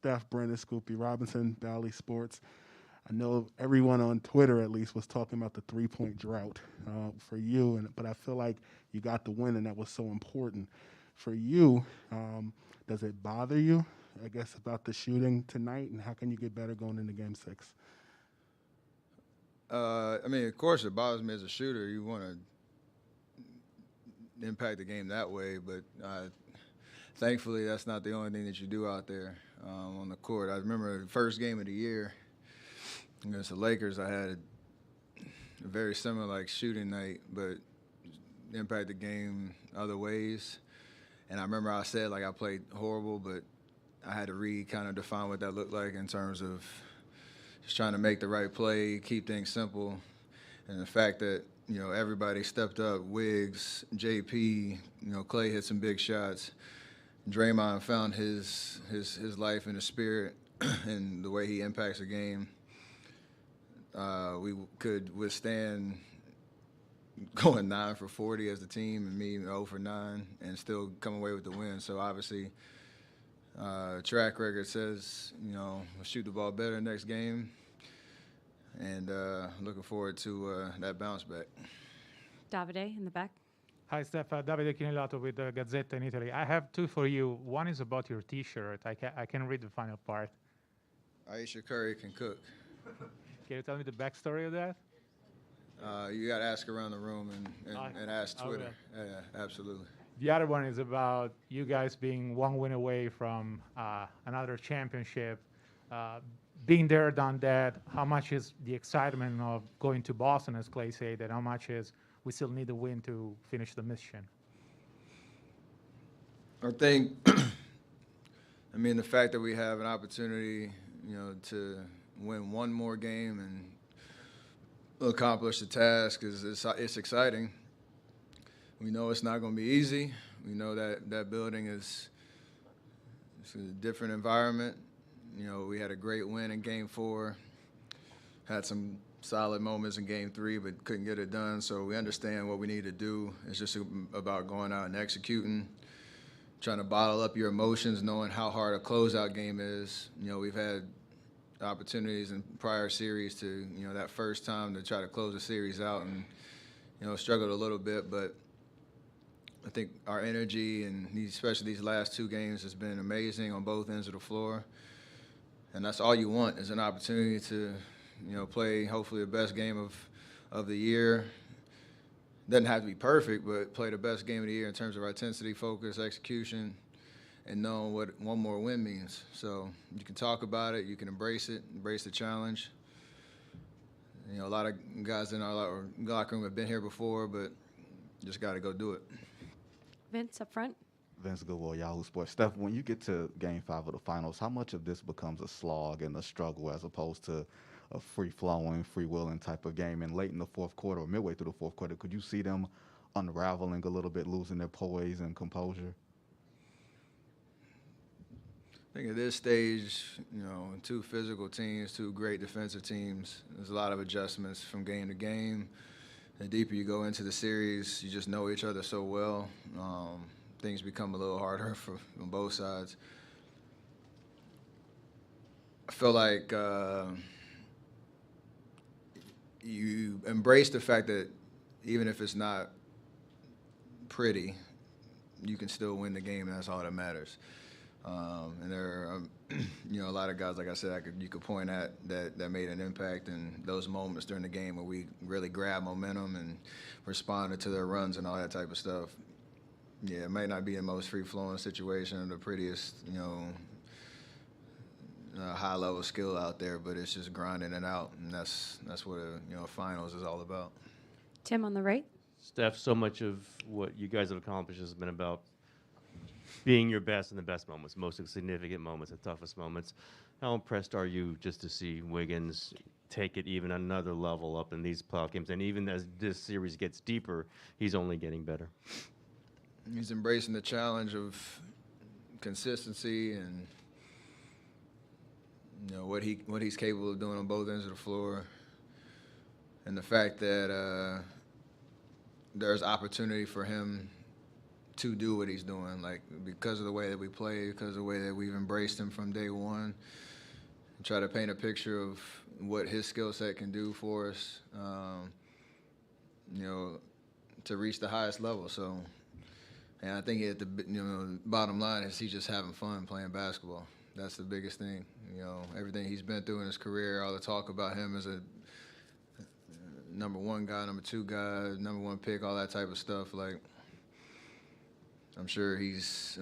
Steph, Brandon, Scoopy Robinson, Bally Sports. I know everyone on Twitter, at least, was talking about the three-point drought for you, but I feel like you got the win, and that was so important for you. Does it bother you, I guess, about the shooting tonight, and how can you get better going into Game 6? I mean, of course, it bothers me as a shooter. You want to impact the game that way, but thankfully, that's not the only thing that you do out there on the court. I remember the first game of the year against the Lakers, I had a very similar like shooting night, but impact the game other ways. And I remember I said like I played horrible, but I had to kind of define what that looked like in terms of just trying to make the right play, keep things simple, and the fact that everybody stepped up. Wiggs, JP, Clay hit some big shots. Draymond found his life and his spirit and the way he impacts the game. We could withstand going 9 for 40 as a team and me 0 for 9 and still come away with the win. So obviously, track record says we'll shoot the ball better next game, and looking forward to that bounce back. Davide in the back. Hi, Steph. Davide Chinellato with the Gazzetta in Italy. I have two for you. One is about your T-shirt. I can read the final part. Aisha Curry can cook. Can you tell me the backstory of that? You got to ask around the room and ask Twitter. Okay. Yeah, absolutely. The other one is about you guys being one win away from another championship. Being there, done that, how much is the excitement of going to Boston, as Clay said, and how much is we still need a win to finish the mission? I think, the fact that we have an opportunity, to win one more game and accomplish the task it's exciting. We know it's not going to be easy. We know that building it's a different environment. We had a great win in Game 4, had some solid moments in Game 3, but couldn't get it done. So we understand what we need to do. It's just about going out and executing, trying to bottle up your emotions, knowing how hard a closeout game is. We've had opportunities in prior series to, that first time to try to close the series out and, struggled a little bit, but I think our energy and especially these last two games has been amazing on both ends of the floor. And that's all you want is an opportunity to, play hopefully the best game of the year. Doesn't have to be perfect, but play the best game of the year in terms of our intensity, focus, execution, and knowing what one more win means. So you can talk about it, you can embrace it, embrace the challenge. A lot of guys in our locker room have been here before, but just got to go do it. Vince up front. Vince Goodwill, Yahoo Sports. Steph, when you get to Game 5 of the finals, how much of this becomes a slog and a struggle as opposed to a free-flowing, free-willing type of game? And late in the fourth quarter or midway through the fourth quarter, could you see them unraveling a little bit, losing their poise and composure? I think at this stage, two physical teams, two great defensive teams, there's a lot of adjustments from game to game. The deeper you go into the series, you just know each other so well. Things become a little harder on both sides. I feel like you embrace the fact that even if it's not pretty, you can still win the game, and that's all that matters. And there are, a lot of guys, like I said, you could point at that made an impact in those moments during the game where we really grabbed momentum and responded to their runs and all that type of stuff. Yeah, it might not be the most free-flowing situation or the prettiest, high-level skill out there, but it's just grinding it out, and that's what finals is all about. Tim on the right. Steph, so much of what you guys have accomplished has been about being your best in the best moments, most significant moments, the toughest moments. How impressed are you just to see Wiggins take it even another level up in these playoff games? And even as this series gets deeper, he's only getting better. He's embracing the challenge of consistency and what he's capable of doing on both ends of the floor, and the fact that there's opportunity for him to do what he's doing, like because of the way that we play, because of the way that we've embraced him from day one. Try to paint a picture of what his skill set can do for us, you know, to reach the highest level. So, and I think at the bottom line is he's just having fun playing basketball. That's the biggest thing. You know, everything he's been through in his career, all the talk about him as a number one guy, number two guy, number one pick, all that type of stuff. Like, I'm sure he's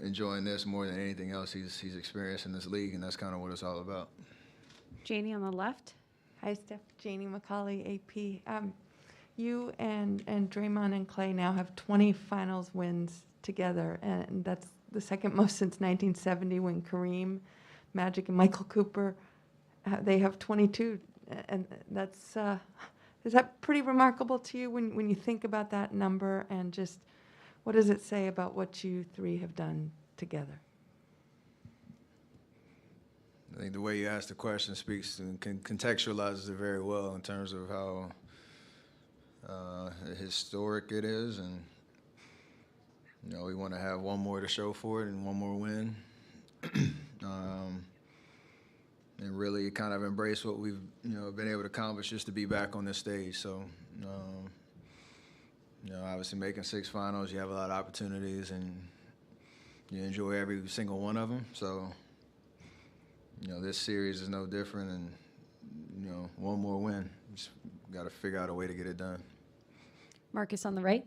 enjoying this more than anything else he's experienced in this league, and that's kind of what it's all about. Janie on the left. Hi, Steph. Janie McCauley, AP. You and Draymond and Clay now have 20 finals wins together, and that's the second most since 1970 when Kareem, Magic, and Michael Cooper, they have 22. And that's, is that pretty remarkable to you when you think about that number, and just what does it say about what you three have done together? I think the way you ask the question speaks and contextualizes it very well in terms of how historic it is, and you know, we want to have one more to show for it and one more win, and really kind of embrace what we've been able to accomplish just to be back on this stage. So, obviously making 6 finals, you have a lot of opportunities, and you enjoy every single one of them. So, this series is no different, and one more win. Just got to figure out a way to get it done. Marcus on the right.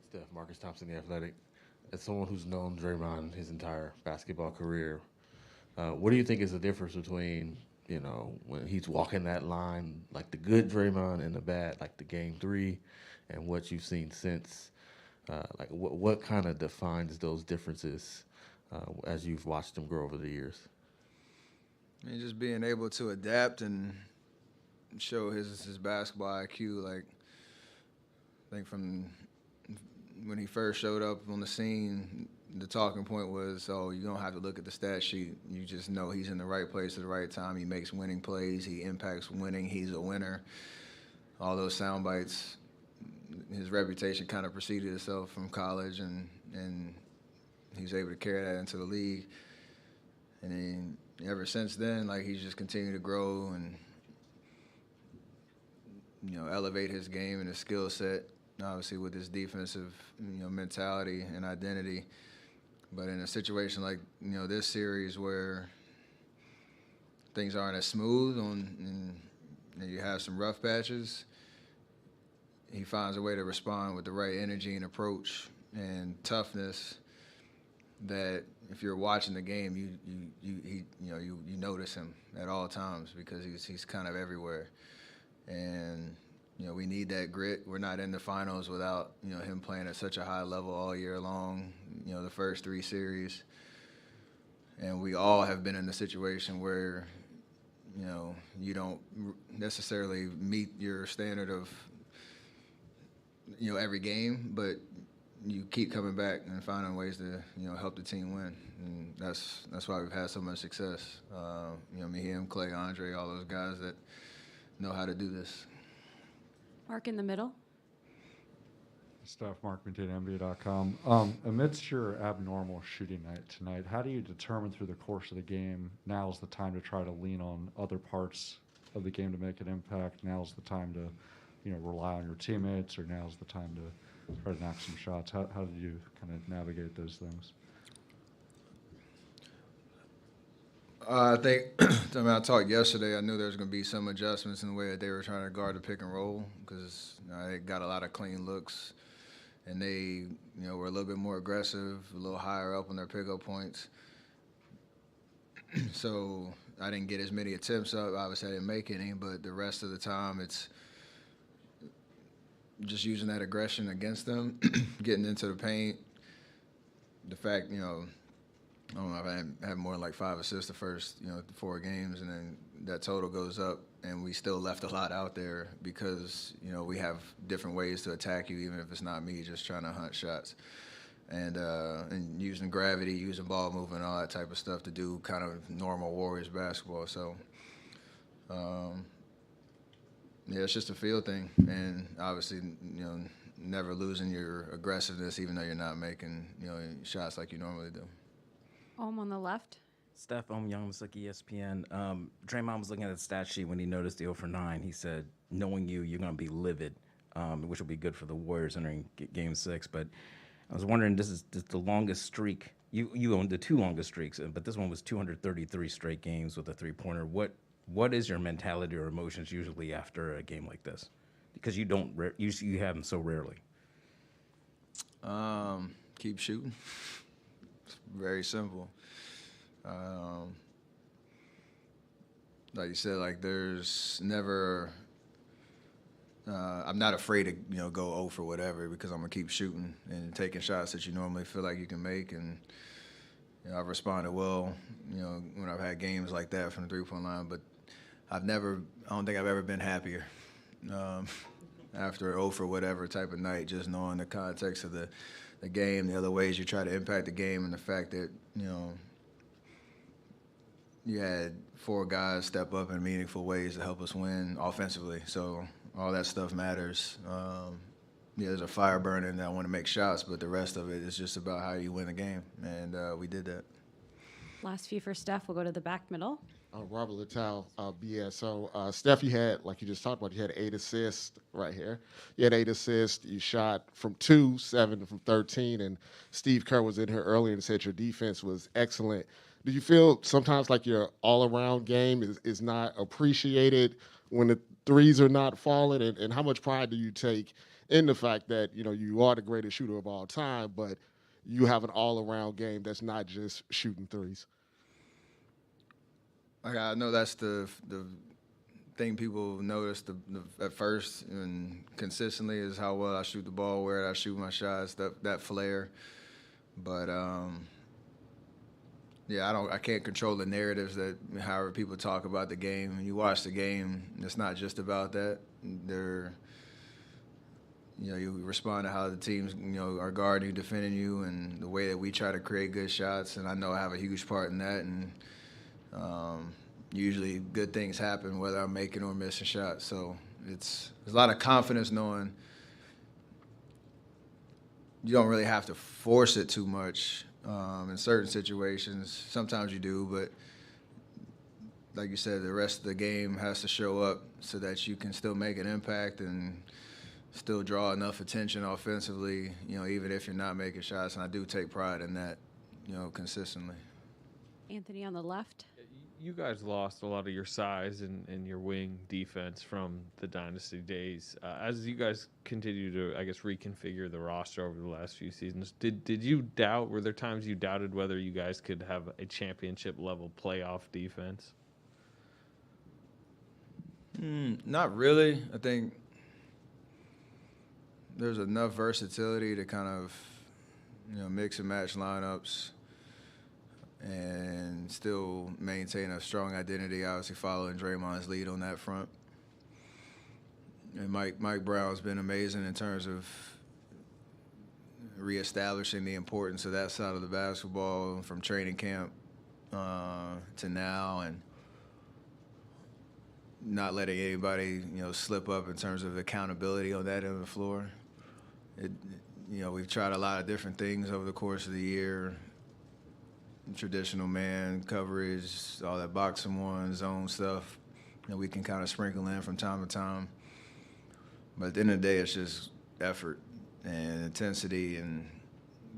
Steph, Marcus Thompson, The Athletic. As someone who's known Draymond his entire basketball career, what do you think is the difference between, when he's walking that line, like the good Draymond, and the bad, like the Game 3, and what you've seen since? Like what kind of defines those differences as you've watched him grow over the years? I mean, just being able to adapt and show his basketball IQ. Like, I think from when he first showed up on the scene, the talking point was, oh, you don't have to look at the stat sheet. You just know he's in the right place at the right time. He makes winning plays. He impacts winning. He's a winner. All those sound bites. His reputation kind of preceded itself from college, and he's able to carry that into the league. And then ever since then, like, he's just continued to grow and elevate his game and his skill set, obviously with his defensive mentality and identity. But in a situation like this series where things aren't as smooth and you have some rough patches, he finds a way to respond with the right energy and approach and toughness that if you're watching the game, you notice him at all times, because he's kind of everywhere. And we need that grit. We're not in the finals without him playing at such a high level all year long. The first 3 series, and we all have been in the situation where you don't necessarily meet your standard of every game, but you keep coming back and finding ways to help the team win, and that's why we've had so much success. Me, him, Clay, Andre, all those guys that know how to do this. Mark in the middle. Steph, Mark McDade, NBA.com. Amidst your abnormal shooting night tonight, how do you determine through the course of the game, now's the time to try to lean on other parts of the game to make an impact, now's the time to rely on your teammates, or now's the time to try to knock some shots? How do you kind of navigate those things? I think, I talked yesterday, I knew there was going to be some adjustments in the way that they were trying to guard the pick and roll, because they got a lot of clean looks, and they were a little bit more aggressive, a little higher up on their pickup points. So I didn't get as many attempts up. Obviously, I didn't make any, but the rest of the time it's just using that aggression against them, getting into the paint. The fact, I don't know if I had more than like 5 assists the first, 4 games, and then that total goes up, and we still left a lot out there because, we have different ways to attack you, even if it's not me just trying to hunt shots. And using gravity, using ball movement, all that type of stuff to do kind of normal Warriors basketball. So, yeah, it's just a feel thing. And obviously, never losing your aggressiveness, even though you're not making shots like you normally do. On the left. Steph, Young Masuki, ESPN. Draymond was looking at the stat sheet when he noticed the 0 for 9. He said, knowing you're going to be livid, which will be good for the Warriors entering Game 6. But I was wondering, this is the longest streak. You owned the 2 longest streaks, but this one was 233 straight games with a three-pointer. What is your mentality or emotions usually after a game like this? Because you have them so rarely. Keep shooting. It's very simple. Like you said, like there's never. I'm not afraid to go 0 for whatever because I'm gonna keep shooting and taking shots that you normally feel like you can make, and I've responded well. When I've had games like that from the 3-point line, but I don't think I've ever been happier after 0 for whatever type of night. Just knowing the context of the game, the other ways you try to impact the game, and the fact that you had 4 guys step up in meaningful ways to help us win offensively. So all that stuff matters. There's a fire burning that I want to make shots, but the rest of it is just about how you win the game, and we did that. Last few for Steph. We'll go to the back middle. Robert Littell, BS. So, Steph, you had, like you just talked about, you had 8 assists right here. You had 8 assists. You shot from 2, 7 from 13, and Steve Kerr was in here earlier and said your defense was excellent. Do you feel sometimes like your all-around game is not appreciated when the threes are not falling? And how much pride do you take in the fact that, you are the greatest shooter of all time, but you have an all-around game that's not just shooting threes? I know that's the thing people notice at first and consistently is how well I shoot the ball, where I shoot my shots, that flair. But I can't control the narratives that however people talk about the game. When you watch the game, it's not just about that. You respond to how the teams are guarding you, defending you, and the way that we try to create good shots. And I know I have a huge part in that. And usually good things happen whether I'm making or missing shots. So there's a lot of confidence knowing you don't really have to force it too much in certain situations. Sometimes you do, but like you said, the rest of the game has to show up so that you can still make an impact and still draw enough attention offensively, even if you're not making shots. And I do take pride in that, consistently. Anthony on the left. You guys lost a lot of your size and your wing defense from the dynasty days. As you guys continue to, I guess, reconfigure the roster over the last few seasons, did you doubt? Were there times you doubted whether you guys could have a championship level playoff defense? Not really. I think there's enough versatility to kind of, mix and match lineups and still maintain a strong identity, obviously following Draymond's lead on that front. And Mike Brown's been amazing in terms of reestablishing the importance of that side of the basketball from training camp to now, and not letting anybody, slip up in terms of accountability on that end of the floor. We've tried a lot of different things over the course of the year. Traditional man coverage, all that boxing one, zone stuff that we can kind of sprinkle in from time to time. But at the end of the day, it's just effort and intensity and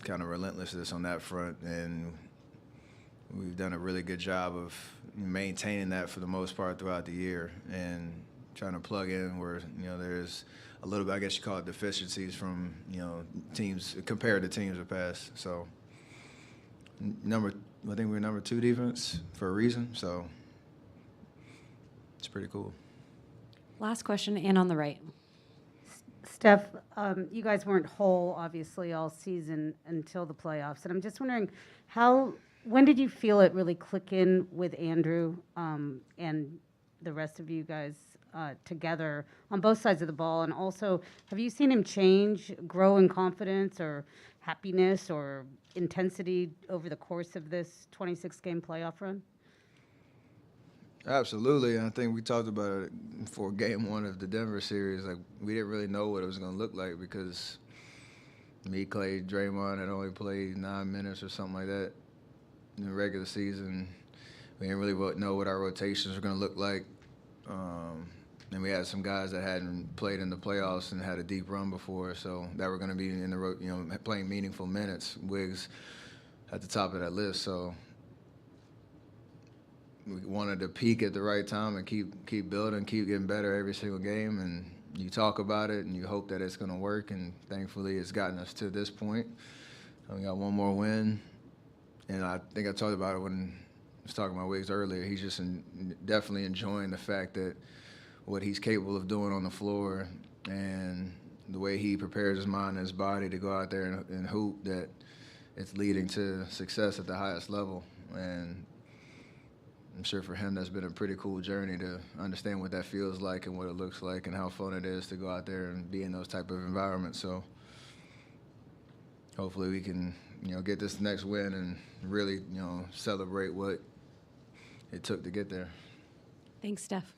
kind of relentlessness on that front. And we've done a really good job of maintaining that for the most part throughout the year and trying to plug in where, there's a little bit, I guess you call it deficiencies from, teams compared to teams of past. So I think we're number 2 defense for a reason, so it's pretty cool. Last question, and on the right. Steph, you guys weren't whole, obviously, all season until the playoffs. And I'm just wondering, when did you feel it really click in with Andrew and the rest of you guys together on both sides of the ball? And also, have you seen him change, grow in confidence or happiness or intensity over the course of this 26-game playoff run? Absolutely. And I think we talked about it for game one of the Denver series. Like, we didn't really know what it was going to look like because me, Clay, Draymond had only played 9 minutes or something like that in the regular season. We didn't really know what our rotations were going to look like. And we had some guys that hadn't played in the playoffs and had a deep run before, so that were going to be in the playing meaningful minutes. Wiggs at the top of that list, so we wanted to peak at the right time and keep building, keep getting better every single game. And you talk about it and you hope that it's going to work. And thankfully, it's gotten us to this point. And we got one more win, and I think I talked about it when I was talking about Wiggs earlier. He's just definitely enjoying the fact that what he's capable of doing on the floor and the way he prepares his mind and his body to go out there and hoop, that it's leading to success at the highest level. And I'm sure for him that's been a pretty cool journey to understand what that feels like and what it looks like and how fun it is to go out there and be in those type of environments. So hopefully we can, get this next win and really, celebrate what it took to get there. Thanks, Steph.